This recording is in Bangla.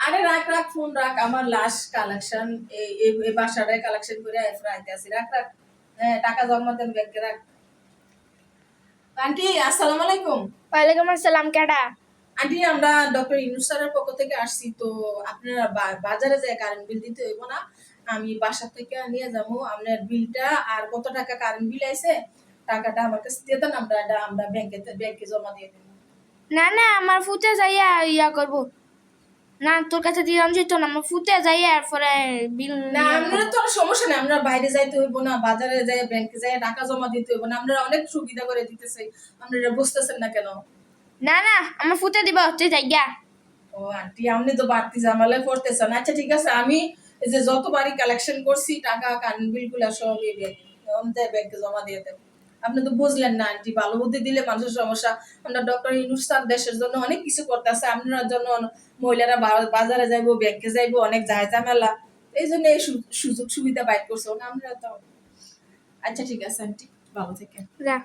আরে রাখ রাখ ফোন রাখ, আমার লাশ কালেকশন এই বাসাটায় কালেকশন করে এরপর আইতে আসি। রাখ রাখ, হ্যাঁ টাকা জমা দেন ব্যাংকে, রাখ। আন্টি আসসালামু আলাইকুম। ওয়ালাইকুম আসসালাম। কেডা? আন্টি আমরা ডক্টর ইউনুস স্যারের পক্ষ থেকে আসছি, তো আপনারা বাজারে যায় কারেন্ট বিল দিতে হইব না, আমি বাসা থেকে নিয়ে যাবো আপনার বিলটা। আর কত টাকা কারেন্ট বিল আইছে টাকাটা আমার কাছে দিয়ে দেন, আমরা ব্যাংকে জমা দিয়ে দেবো। না না, আমার ফুতে যাইয়া ইয়া করব। না, তোর কাছে দিলাম যেত না, আমার ফুতে যাইয়া এরপরে বিল না ইয়া আপনারা করব। তো আর সমস্যা নেই, আমরা বাইরে যাইতে হইব না, বাজারে যাই ব্যাংকে যাই টাকা জমা দিতে হইব না, আমরা অনেক সুবিধা করে দিতেছি, আপনারা বুঝতেছেন না কেন? না না, আমার ফুতে দিব, তুই যাইয়া। ও আন্টি আপনি তো বাড়তি ঝামেলায় পড়তেছেন। আচ্ছা ঠিক আছে, আমি এই যে যতবারই কালেকশন করছি টাকা কারেন্ট বিল গুলা সব এই ব্যাংকে জমা দিয়ে দেব। আপনি তো বুঝলেন না আন্টি, ভালো বুদ্ধি দিলে মানুষের সমস্যা। আমরা ডক্টর ইউনূস স্যার দেশের জন্য অনেক কিছু করতেছে, আপনার জন্য মহিলারা বাজারে যাইবো, ব্যাংকে যাইবো, অনেক যায় ঝামেলা, এই জন্য এই সুযোগ সুবিধা বাইর করছে আমরা তো। আচ্ছা ঠিক আছে আন্টি, ভালো থেকে। যা।